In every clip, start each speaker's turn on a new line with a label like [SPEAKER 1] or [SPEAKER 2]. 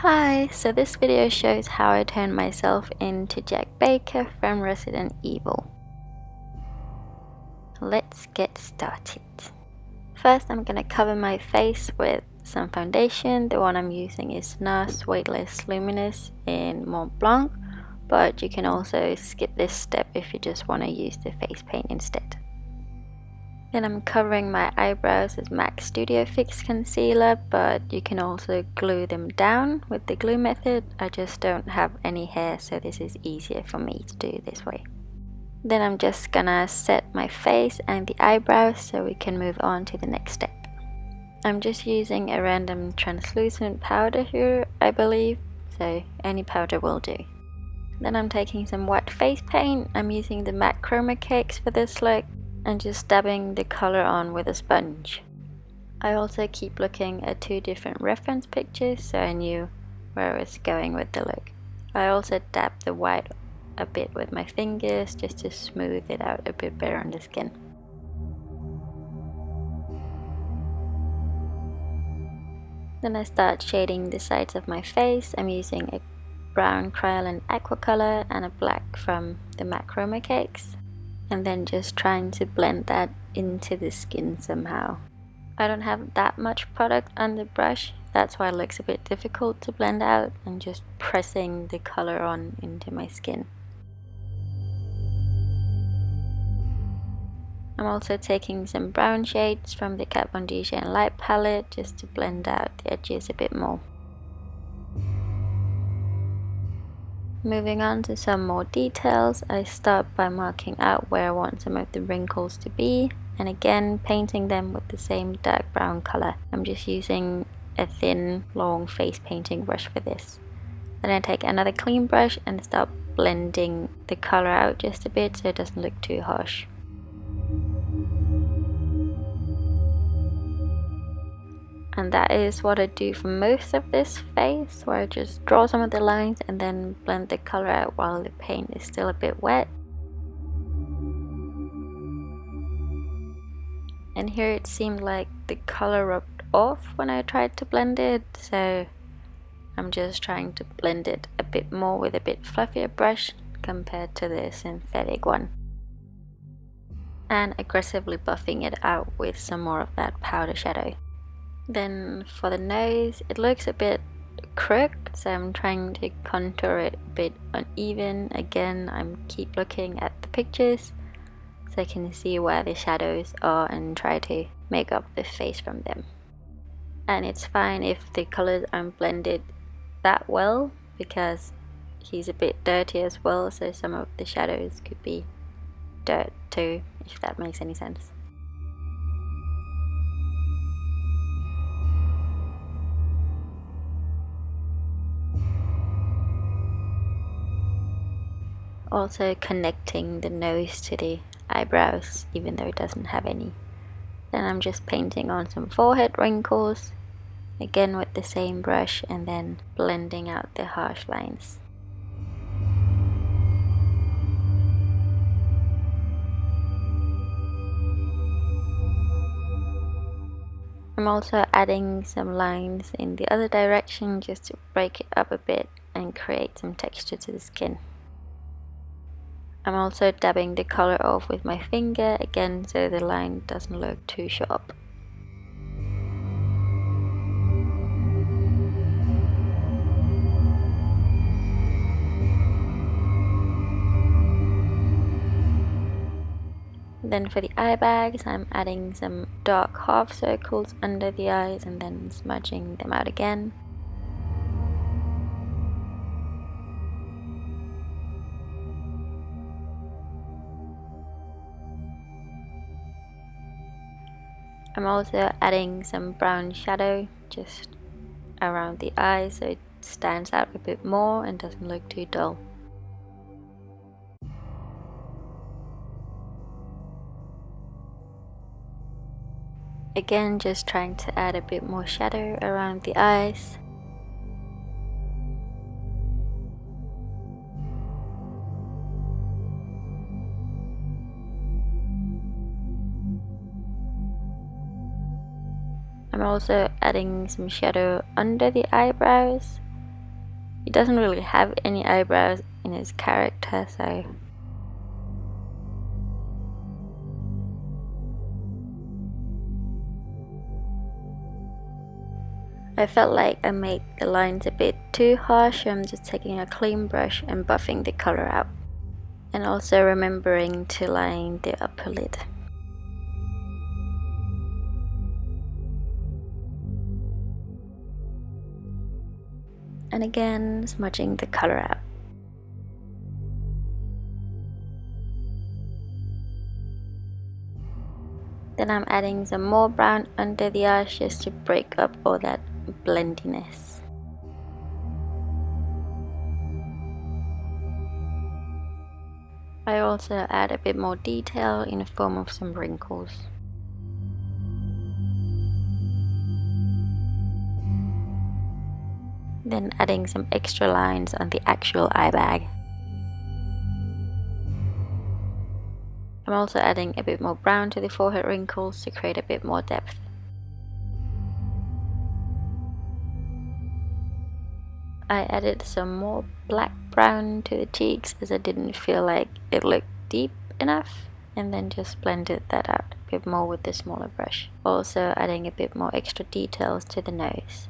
[SPEAKER 1] Hi, so this video shows how I turned myself into Jack Baker from Resident Evil. Let's get started. First I'm gonna cover my face with some foundation. The one I'm using is NARS Weightless Luminous in Mont Blanc, but you can also skip this step if you just want to use the face paint instead. Then I'm covering my eyebrows with MAC Studio Fix concealer, but you can also glue them down with the glue method. I just don't have any hair, so this is easier for me to do this way. Then I'm just gonna set my face and the eyebrows so we can move on to the next step. I'm just using a random translucent powder here, I believe, so any powder will do. Then I'm taking some white face paint. I'm using the MAC Chromacakes for this look and just dabbing the color on with a sponge. I also keep looking at two different reference pictures so I knew where I was going with the look. I also dab the white a bit with my fingers just to smooth it out a bit better on the skin. Then I start shading the sides of my face. I'm using a brown Kryolan Aquacolor and a black from the MAC Chromacakes, and then just trying to blend that into the skin somehow. I don't have that much product on the brush, that's why it looks a bit difficult to blend out, and just pressing the color on into my skin. I'm also taking some brown shades from the Kat Von D Shade Light palette just to blend out the edges a bit more. Moving on to some more details, I start by marking out where I want some of the wrinkles to be, and again painting them with the same dark brown color. I'm just using a thin, long face painting brush for this. Then I take another clean brush and start blending the color out just a bit so it doesn't look too harsh. And that is what I do for most of this face, where I just draw some of the lines and then blend the color out while the paint is still a bit wet. And here it seemed like the color rubbed off when I tried to blend it, so I'm just trying to blend it a bit more with a bit fluffier brush compared to the synthetic one. And aggressively buffing it out with some more of that powder shadow. Then for the nose, it looks a bit crooked, so I'm trying to contour it a bit uneven. Again, I'm keep looking at the pictures so I can see where the shadows are and try to make up the face from them. And it's fine if the colors aren't blended that well, because he's a bit dirty as well, so some of the shadows could be dirt too, if that makes any sense. Also connecting the nose to the eyebrows, even though it doesn't have any. Then I'm just painting on some forehead wrinkles, again with the same brush, and then blending out the harsh lines. I'm also adding some lines in the other direction just to break it up a bit and create some texture to the skin. I'm also dabbing the color off with my finger again so the line doesn't look too sharp. Then for the eye bags, I'm adding some dark half circles under the eyes and then smudging them out again. I'm also adding some brown shadow just around the eyes so it stands out a bit more and doesn't look too dull. Again, just trying to add a bit more shadow around the eyes. I'm also adding some shadow under the eyebrows he doesn't really have any eyebrows in his character, so I felt like I made the lines a bit too harsh, so I'm just taking a clean brush and buffing the color out. And also remembering to line the upper lid. And again, smudging the color out. Then I'm adding some more brown under the eyes just to break up all that blendiness. I also add a bit more detail in the form of some wrinkles. Then adding some extra lines on the actual eye bag. I'm also adding a bit more brown to the forehead wrinkles to create a bit more depth. I added some more black brown to the cheeks as I didn't feel like it looked deep enough, and then just blended that out a bit more with the smaller brush. Also adding a bit more extra details to the nose.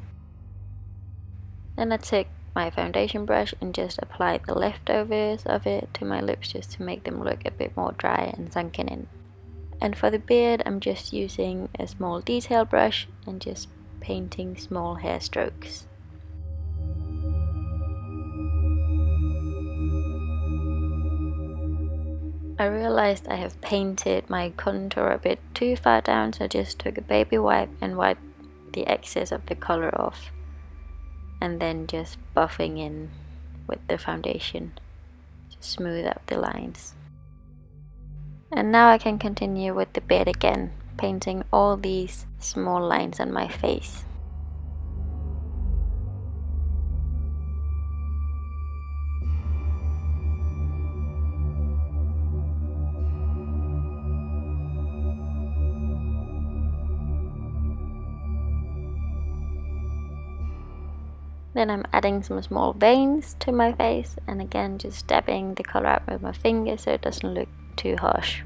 [SPEAKER 1] Then I took my foundation brush and just applied the leftovers of it to my lips just to make them look a bit more dry and sunken in. And for the beard, I'm just using a small detail brush and just painting small hair strokes. I realized I have painted my contour a bit too far down, so I just took a baby wipe and wiped the excess of the color off, and then just buffing in with the foundation to smooth out the lines. And now I can continue with the beard again, painting all these small lines on my face. Then I'm adding some small veins to my face, and again just dabbing the color out with my finger so it doesn't look too harsh.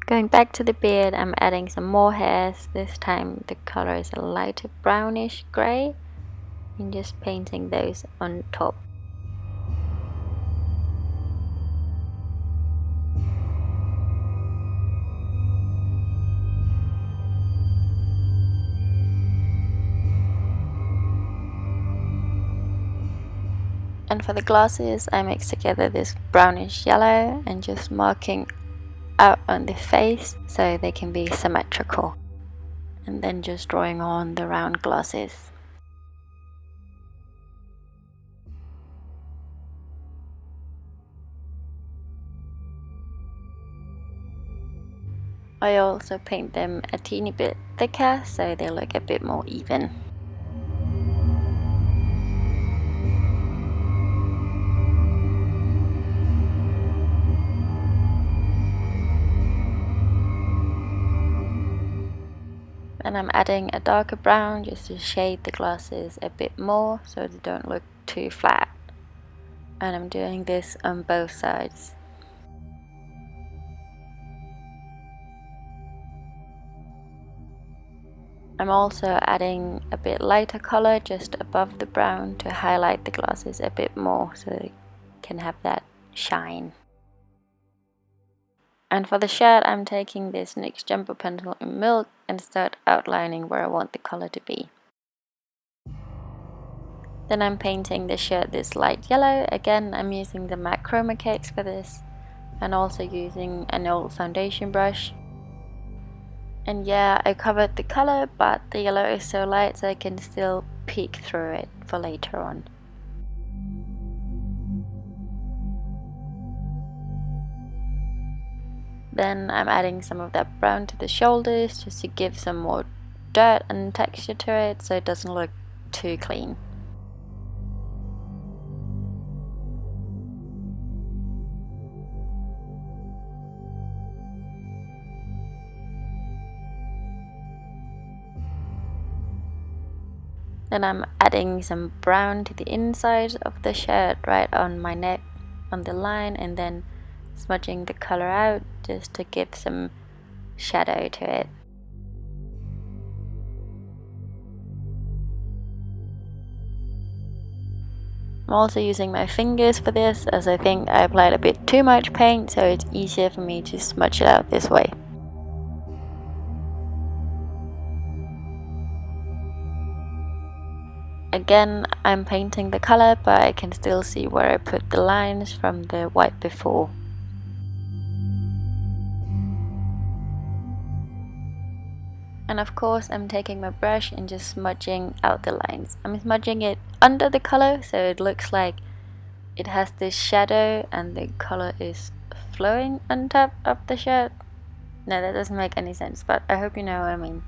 [SPEAKER 1] Going back to the beard, I'm adding some more hairs. This time the color is a lighter brownish grey, and just painting those on top. And for the glasses, I mix together this brownish yellow and just marking out on the face so they can be symmetrical. And then just drawing on the round glasses. I also paint them a teeny bit thicker so they look a bit more even. And I'm adding a darker brown just to shade the glasses a bit more so they don't look too flat. And I'm doing this on both sides. I'm also adding a bit lighter color just above the brown to highlight the glasses a bit more so they can have that shine. And for the shirt, I'm taking this NYX jumbo pencil in milk and start outlining where I want the color to be. Then I'm painting the shirt this light yellow. Again, I'm using the MAC Chromacakes for this, and also using an old foundation brush. And yeah, I covered the color, but the yellow is so light so I can still peek through it for later on. Then I'm adding some of that brown to the shoulders just to give some more dirt and texture to it so it doesn't look too clean. Then I'm adding some brown to the inside of the shirt, right on my neck, on the line, and then smudging the color out just to give some shadow to it. I'm also using my fingers for this, as I think I applied a bit too much paint, so it's easier for me to smudge it out this way. Again, I'm painting the color, but I can still see where I put the lines from the white before. And of course, I'm taking my brush and just smudging out the lines. I'm smudging it under the color, so it looks like it has this shadow and the color is flowing on top of the shirt. No, that doesn't make any sense, but I hope you know what I mean.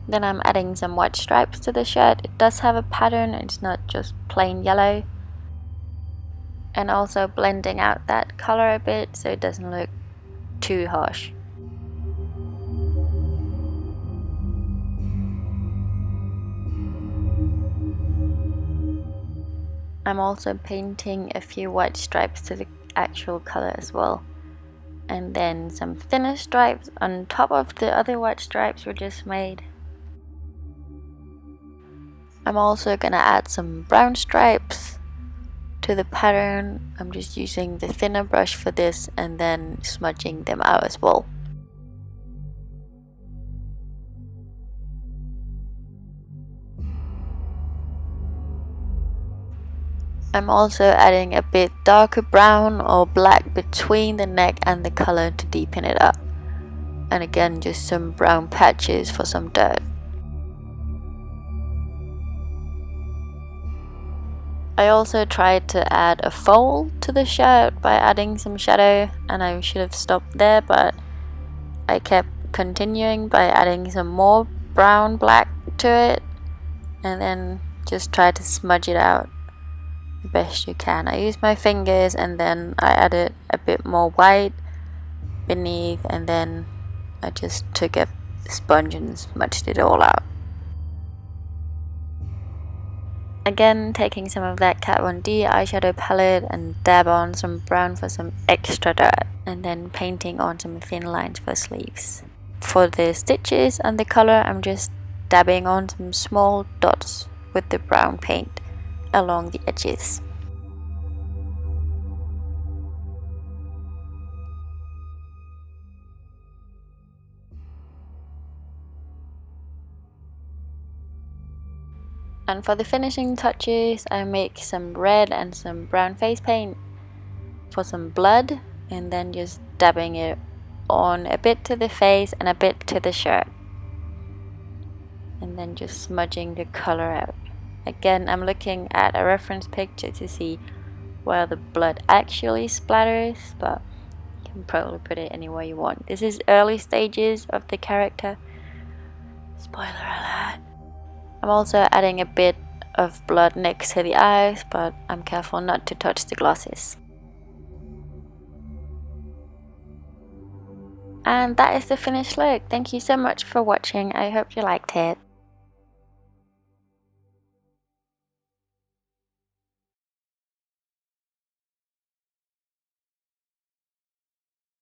[SPEAKER 1] Then I'm adding some white stripes to the shirt. It does have a pattern, it's not just plain yellow. And also blending out that color a bit so it doesn't look too harsh. I'm also painting a few white stripes to the actual color as well. And then some thinner stripes on top of the other white stripes we just made. I'm also gonna add some brown stripes to the pattern. I'm just using the thinner brush for this and then smudging them out as well. I'm also adding a bit darker brown or black between the neck and the color to deepen it up. And again, just some brown patches for some dirt. I also tried to add a fold to the shirt by adding some shadow, and I should have stopped there, but I kept continuing by adding some more brown black to it, and then just try to smudge it out the best you can. I used my fingers and then I added a bit more white beneath, and then I just took a sponge and smudged it all out. Again, taking some of that Kat Von D eyeshadow palette and dab on some brown for some extra dirt, and then painting on some thin lines for sleeves. For the stitches and the color, I'm just dabbing on some small dots with the brown paint along the edges. And for the finishing touches, I make some red and some brown face paint for some blood, and then just dabbing it on a bit to the face and a bit to the shirt, and then just smudging the color out. Again, I'm looking at a reference picture to see where the blood actually splatters, but you can probably put it anywhere you want. This is early stages of the character. Spoiler alert. I'm also adding a bit of blood next to the eyes, but I'm careful not to touch the glosses. And that is the finished look. Thank you so much for watching. I hope you liked it.